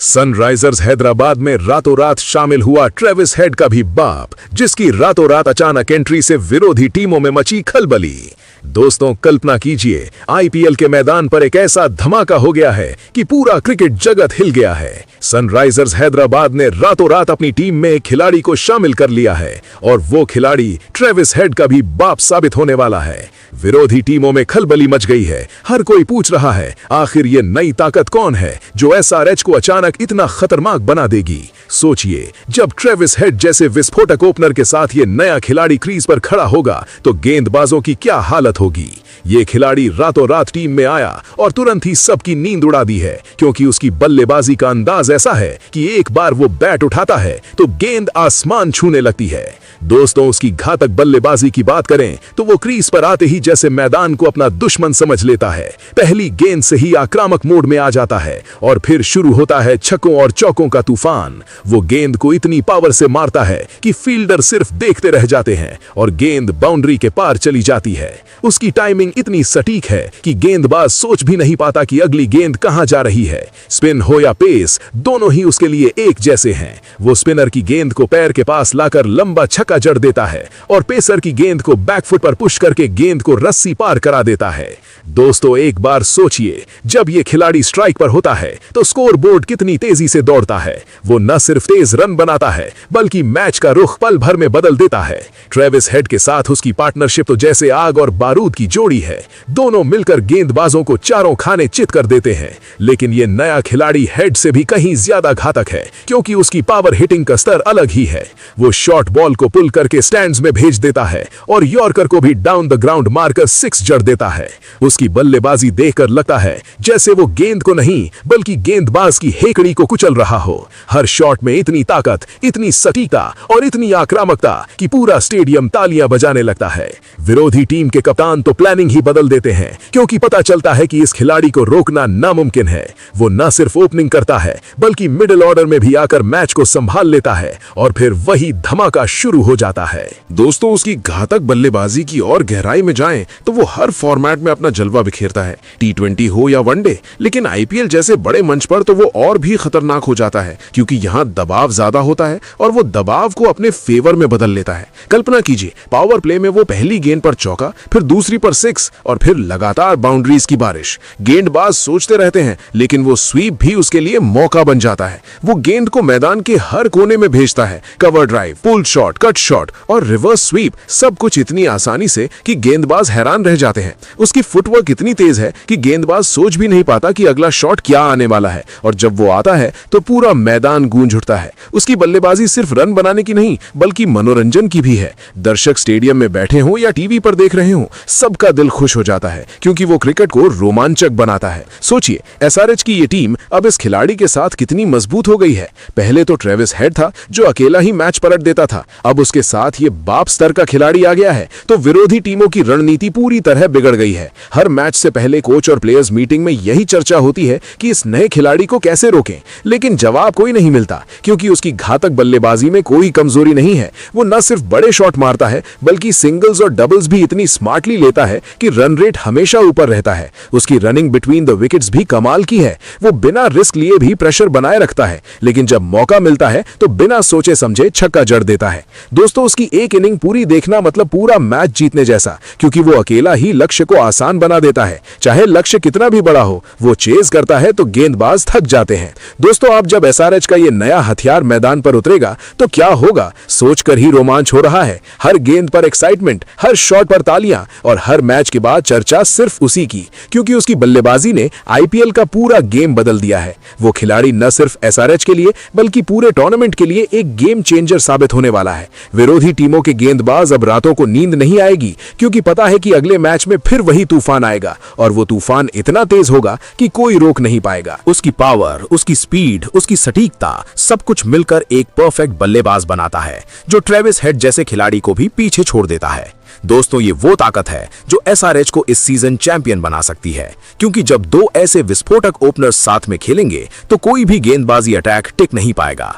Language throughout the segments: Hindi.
सनराइजर्स हैदराबाद में रातों रात शामिल हुआ ट्रेविस हेड का भी बाप, जिसकी रातों रात अचानक एंट्री से विरोधी टीमों में मची खलबली। दोस्तों, कल्पना कीजिए, आईपीएल के मैदान पर एक ऐसा धमाका हो गया है कि पूरा क्रिकेट जगत हिल गया है। सनराइजर्स हैदराबाद ने रातों रात अपनी टीम में एक खिलाड़ी को शामिल कर लिया है और वो खिलाड़ी ट्रेविस हेड का भी बाप साबित होने वाला है। विरोधी टीमों में खलबली मच गई है। हर कोई पूछ रहा है, आखिर ये नई ताकत कौन है जो एसआरएच को अचानक इतना खतरनाक बना देगी। सोचिए, जब ट्रेविस हेड जैसे विस्फोटक ओपनर के साथ ये नया खिलाड़ी क्रीज पर खड़ा होगा तो गेंदबाजों की क्या हालत होगी। ये खिलाड़ी रातों रात टीम में आया और तुरंत ही सबकी नींद उड़ा दी है, क्योंकि उसकी बल्लेबाजी का अंदाज ऐसा है कि एक बार वो बैट उठाता है तो गेंद आसमान छूने लगती है। दोस्तों, उसकी घातक बल्लेबाजी की बात करें तो वो क्रीज पर आते ही जैसे मैदान को अपना दुश्मन समझ लेता है। पहली गेंद से ही आक्रामक मोड में आ जाता है और फिर शुरू होता है छक्कों और चौकों का तूफान। वो गेंद को इतनी पावर से मारता है कि फील्डर सिर्फ देखते रह जाते हैं और गेंद बाउंड्री के पार चली जाती है। उसकी टाइमिंग इतनी सटीक है कि गेंदबाज सोच भी नहीं पाता कि अगली गेंद कहां जा रही है। स्पिन हो या पेस, दोनों ही उसके लिए एक जैसे हैं। वो स्पिनर की गेंद को पैर के पास लाकर लंबा छक्का जड़ देता है और पेसर की गेंद को बैकफुट पर पुश करके गेंद को रस्सी पार करा देता है। दोस्तों, एक बार सोचिए, जब ये खिलाड़ी स्ट्राइक पर होता है तो स्कोर बोर्ड कितनी तेजी से दौड़ता है। वो न सिर्फ तेज रन बनाता है बल्कि मैच का रुख पल भर में बदल देता है। ट्रेविस हेड के साथ उसकी पार्टनरशिप तो जैसे आग और बारूद की जोड़ी है। दोनों मिलकर गेंदबाजों को चारों खाने चित कर देते हैं। लेकिन ये नया खिलाड़ी हेड से भी कहीं ज्यादा घातक है, क्योंकि उसकी पावर हिटिंग का स्तर अलग ही है। वो शॉर्ट बॉल को पुल करके स्टैंड्स में भेज देता है और यॉर्कर को भी डाउन द ग्राउंड मारकर सिक्स जड़ देता है। उसकी बल्लेबाजी देखकर लगता है जैसे वो गेंद को नहीं बल्कि गेंदबाज की हेकड़ी को कुचल रहा हो। हर शॉट में इतनी ताकत, इतनी सटीकता और इतनी आक्रामकता कि पूरा स्टेडियम तालियां बजाने लगता है। विरोधी टीम के कप्तान तो प्लानिंग ही बदल देते हैं, क्योंकि पता चलता है कि इस खिलाड़ी को रोकना नामुमकिन है। वो न सिर्फ ओपनिंग करता है बल्कि मिडिल ऑर्डर में भी आकर मैच को संभाल लेता है और फिर वही धमाका शुरू हो जाता है। दोस्तों, उसकी घातक बल्लेबाजी की और गहराई में जाएं तो वो हर फॉर्मेट में अपना जलवा बिखेरता है, टी20 हो या वनडे। लेकिन आईपीएल जैसे बड़े मंच पर तो वो और भी खतरनाक हो जाता है, क्योंकि यहाँ दबाव ज्यादा होता है और वो दबाव को अपने फेवर में बदल लेता है। कल्पना कीजिए, पावर प्ले में वो पहली गेंद पर चौका, फिर दूसरी पर सिक्स और फिर लगातार बाउंड्रीज की बारिश। गेंदबाज सोचते रहते हैं, लेकिन वो स्वीप भी उसके लिए मौका बन जाता है। वो गेंद को मैदान के हर कोने में भेजता है। Cover drive, pull shot, cut shot और रिवर्स स्वीप, सब कुछ इतनी आसानी से कि गेंदबाज हैरान रह जाते हैं। उसकी फुटवर्क इतनी तेज है कि गेंदबाज सोच भी नहीं पाता कि अगला शॉट क्या आने वाला है, और जब वो आता है तो पूरा मैदान गूंज उठता है। उसकी बल्लेबाजी सिर्फ रन बनाने की नहीं बल्कि मनोरंजन की भी है। दर्शक स्टेडियम में बैठे हों या टीवी पर देख रहे हों, सबका दिल खुश हो जाता है, क्योंकि वो क्रिकेट को रोमांचक बनाता है। सोचिए, एसआरएच की ये टीम अब इस खिलाड़ी के साथ कितनी मजबूत हो गई है। पहले तो ट्रेविस हेड था जो अकेला ही मैच पलट देता था, अब उसके साथ ये बाप स्तर का खिलाड़ी आ गया है तो विरोधी टीमों की रणनीति पूरी तरह बिगड़ गई है। हर मैच से पहले कोच और प्लेयर्स मीटिंग में यही चर्चा होती है कि इस नए खिलाड़ी को कैसे रोकें, लेकिन जवाब कोई नहीं मिलता, क्योंकि उसकी घातक बल्लेबाजी में कोई कमजोरी नहीं है। वो न सिर्फ बड़े शॉट मारता है बल्कि सिंगल्स और डबल्स भी इतनी स्मार्टली लेता है कि रन रेट हमेशा ऊपर रहता है। उसकी रनिंग बिटवीन द विकेट्स भी कमाल की है। वो बिना रिस्क लिए भी प्रेशर बनाए रखता है, लेकिन जब मौका मिलता है तो बिना सोचे समझे छक्का जड़ देता है। दोस्तों, उसकी एक इनिंग पूरी देखना मतलब पूरा मैच जीतने जैसा, क्योंकि वो अकेला ही लक्ष्य को आसान बना देता है। चाहे लक्ष्य कितना भी बड़ा हो, वो चेज करता है तो गेंदबाज थक जाते हैं। दोस्तों, अब जब एसआरएच का ये नया हथियार मैदान पर उतरेगा तो क्या होगा, सोचकर ही रोमांच हो रहा है। हर गेंद पर एक्साइटमेंट, हर शॉट पर तालियां और हर मैच के बाद चर्चा सिर्फ उसी की, क्योंकि उसकी बल्लेबाजी ने आईपीएल का पूरा गेम बदल दिया है। वो खिलाड़ी न सिर्फ एसआरएच के लिए बल्कि पूरे टूर्नामेंट के लिए एक गेम चेंजर साबित होने वाला है। विरोधी टीमों के गेंदबाज अब रातों को नींद नहीं आएगी, क्योंकि पता है कि अगले मैच में फिर वही तूफान आएगा और वो तूफान इतना तेज होगा कि कोई रोक नहीं पाएगा। उसकी पावर, उसकी स्पीड, उसकी सटीकता, सब कुछ मिलकर एक परफेक्ट बल्लेबाज बनाता है जो ट्रेविस हेड जैसे खिलाड़ी को भी पीछे छोड़ देता है। दोस्तों, ये वो ताकत है जो एसआरएच को इस सीजन चैंपियन बना सकती है, क्योंकि जब दो ऐसे विस्फोटक ओपनर्स साथ में खेलेंगे तो कोई भी गेंदबाजी अटैक टिक नहीं पाएगा।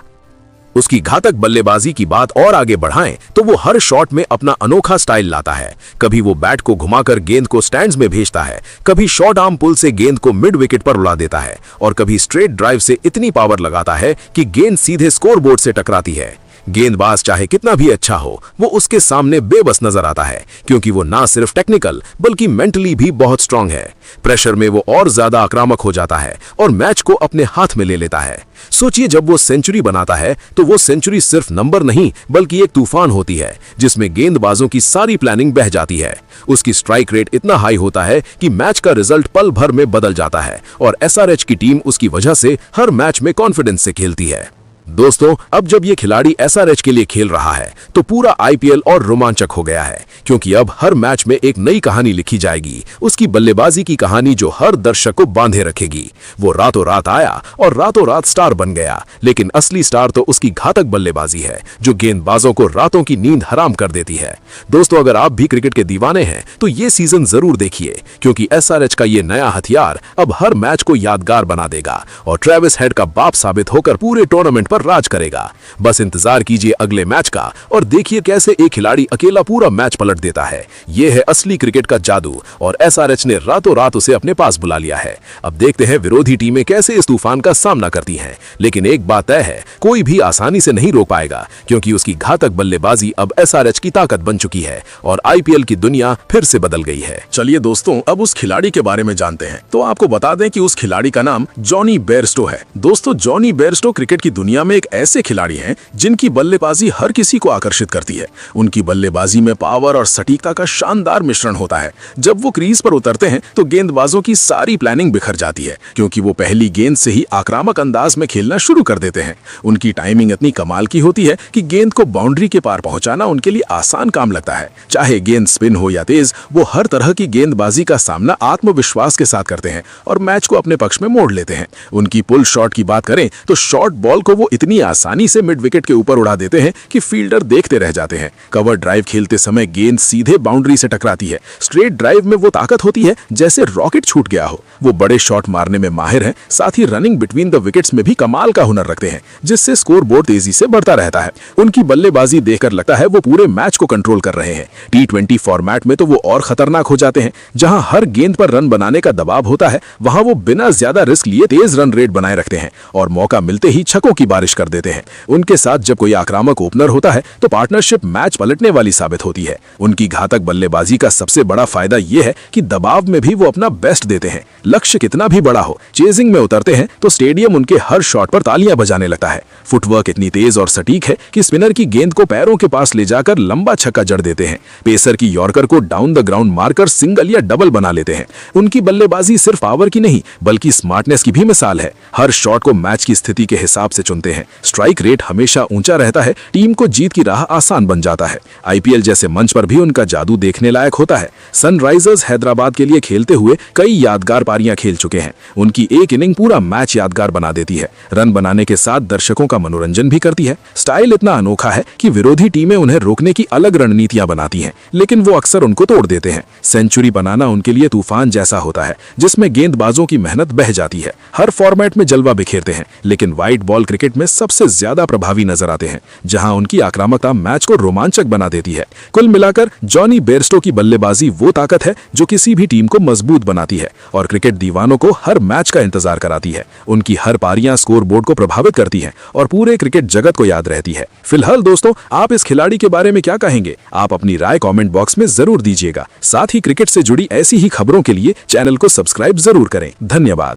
उसकी घातक बल्लेबाजी की बात और आगे बढ़ाएं तो वो हर शॉट में अपना अनोखा स्टाइल लाता है। कभी वो बैट को घुमाकर गेंद को स्टैंड्स में भेजता है, कभी शॉर्ट आर्म पुल से गेंद को मिड विकेट पर उड़ा देता है और कभी स्ट्रेट ड्राइव से इतनी पावर लगाता है कि गेंद सीधे स्कोरबोर्ड से टकराती है। गेंदबाज चाहे कितना भी अच्छा हो, वो उसके सामने बेबस नजर आता है, क्योंकि वो ना सिर्फ टेक्निकल बल्कि मेंटली भी बहुत स्ट्रांग है। प्रेशर में वो और ज्यादा आक्रामक हो जाता है और मैच को अपने हाथ में ले लेता है। सोचिए, जब वो सेंचुरी बनाता है तो वो सेंचुरी सिर्फ नंबर नहीं बल्कि एक तूफान होती है जिसमें गेंदबाजों की सारी प्लानिंग बह जाती है। उसकी स्ट्राइक रेट इतना हाई होता है कि मैच का रिजल्ट पल भर में बदल जाता है और एसआरएच की टीम उसकी वजह से हर मैच में कॉन्फिडेंस से खेलती है। दोस्तों, अब जब ये खिलाड़ी एसआरएच के लिए खेल रहा है तो पूरा आईपीएल और रोमांचक हो गया है, क्योंकि अब हर मैच में एक नई कहानी लिखी जाएगी। उसकी बल्लेबाजी की कहानी जो हर दर्शक को बांधे रखेगी। वो रातों रात आया और रातों रात स्टार बन गया, लेकिन असली स्टार तो उसकी घातक बल्लेबाजी है जो गेंदबाजों को रातों की नींद हराम कर देती है। दोस्तों, अगर आप भी क्रिकेट के दीवाने हैं तो ये सीजन जरूर देखिए, क्योंकि एसआरएच का ये नया हथियार अब हर मैच को यादगार बना देगा और ट्रेविस हेड का बाप साबित होकर पूरे टूर्नामेंट राज करेगा। बस इंतजार कीजिए अगले मैच का और देखिए कैसे एक खिलाड़ी अकेला पूरा मैच पलट देता है। यह है असली क्रिकेट का जादू और एसआरएच ने रातों रात उसे अपने पास बुला लिया है। अब देखते हैं विरोधी टीमें कैसे इस तूफान का सामना करती हैं। लेकिन एक बात तय है, कोई भी आसानी से नहीं रोक पाएगा, क्योंकि उसकी घातक बल्लेबाजी अब एसआरएच की ताकत बन चुकी है और आईपीएल की दुनिया फिर से बदल गई है। चलिए दोस्तों, अब उस खिलाड़ी के बारे में जानते हैं। तो आपको बता दें कि उस खिलाड़ी का नाम जॉनी बेयरस्टो है। दोस्तों, जॉनी बेयरस्टो क्रिकेट की दुनिया में एक ऐसे खिलाड़ी हैं जिनकी बल्लेबाजी हर किसी को आकर्षित करती है। उनकी बल्लेबाजी में पावर और सटीकता का शानदार मिश्रण होता है। जब वो क्रीज पर उतरते हैं तो गेंदबाजों की सारी प्लानिंग बिखर जाती है, क्योंकि वो पहली गेंद से ही आक्रामक अंदाज में खेलना शुरू कर देते हैं। उनकी टाइमिंग इतनी कमाल की होती है कि गेंद को बाउंड्री के पार पहुंचाना उनके लिए आसान काम लगता है। चाहे गेंद स्पिन हो या तेज, वो हर तरह की गेंदबाजी का सामना आत्मविश्वास के साथ करते हैं और मैच को अपने पक्ष में मोड़ लेते हैं। उनकी पुल शॉट की बात करें तो शॉर्ट बॉल को वो इतनी आसानी से मिड विकेट के ऊपर उड़ा देते हैं कि फील्डर देखते रह जाते हैं। कवर ड्राइव खेलते समय गेंद सीधे बाउंड्री से टकराती है। स्ट्रेट ड्राइव में वो ताकत होती है जैसे रॉकेट छूट गया हो। वो बड़े शॉट मारने में माहिर हैं, साथ ही रनिंग बिटवीन द विकेट्स में भी कमाल का हुनर रखते हैं, जिससे स्कोर बोर्ड तेजी से बढ़ता रहता है। उनकी बल्लेबाजी देखकर लगता है वो पूरे मैच को कंट्रोल कर रहे हैं। T20 फॉर्मेट में तो वो और खतरनाक हो जाते हैं। जहां हर गेंद पर रन बनाने का दबाव होता है, वहां वो बिना ज्यादा रिस्क लिए तेज रन रेट बनाए रखते हैं और मौका मिलते ही छक्कों की बारिश कर देते हैं। उनके साथ जब कोई आक्रामक ओपनर होता है तो पार्टनरशिप मैच पलटने वाली साबित होती है। उनकी घातक बल्लेबाजी का सबसे बड़ा फायदा यह है कि दबाव में भी वो अपना बेस्ट देते हैं। लक्ष्य कितना भी बड़ा हो, चेजिंग में उतरते हैं तो स्टेडियम उनके हर शॉट पर तालियां बजाने लगता है। फुटवर्क इतनी तेज और सटीक है कि स्पिनर की गेंद को पैरों के पास ले जाकर लंबा छक्का जड़ देते हैं। पेसर की यॉर्कर को डाउन द ग्राउंड मारकर सिंगल या डबल बना लेते हैं। उनकी बल्लेबाजी सिर्फ पावर की नहीं बल्कि स्मार्टनेस की भी मिसाल है। हर शॉट को मैच की स्थिति के हिसाब से चुनते हैं। स्ट्राइक रेट हमेशा ऊंचा रहता है, टीम को जीत की राह आसान बन जाता है। आईपीएल जैसे मंच पर भी उनका जादू देखने लायक होता है। सनराइजर्स हैदराबाद के लिए खेलते हुए कई यादगार पारियां खेल चुके हैं। उनकी एक इनिंग पूरा मैच यादगार बना देती है। रन बनाने के साथ दर्शकों का मनोरंजन भी करती है। स्टाइल इतना अनोखा है कि विरोधी टीमें उन्हें रोकने की अलग रणनीतियां बनाती हैं, लेकिन वो अक्सर उनको तोड़ देते हैं। सेंचुरी बनाना उनके लिए तूफान जैसा होता है, जिसमें गेंदबाजों की मेहनत बह जाती है। हर फॉर्मेट में जलवा बिखेरते हैं, लेकिन व्हाइट बॉल क्रिकेट में सबसे ज्यादा प्रभावी नजर आते हैं, जहां उनकी आक्रामकता मैच को रोमांचक बना देती है। कुल मिलाकर जॉनी बेयरस्टो की बल्लेबाजी वो ताकत है जो किसी भी टीम को मजबूत बनाती है और क्रिकेट दीवानों को हर मैच का इंतजार कराती है। उनकी हर पारियां स्कोर बोर्ड को प्रभावित करती हैं और पूरे क्रिकेट जगत को याद रहती है। फिलहाल दोस्तों, आप इस खिलाड़ी के बारे में क्या कहेंगे? आप अपनी राय कमेंट बॉक्स में जरूर दीजिएगा। साथ ही क्रिकेट से जुड़ी ऐसी ही खबरों के लिए चैनल को सब्सक्राइब जरूर करें। धन्यवाद।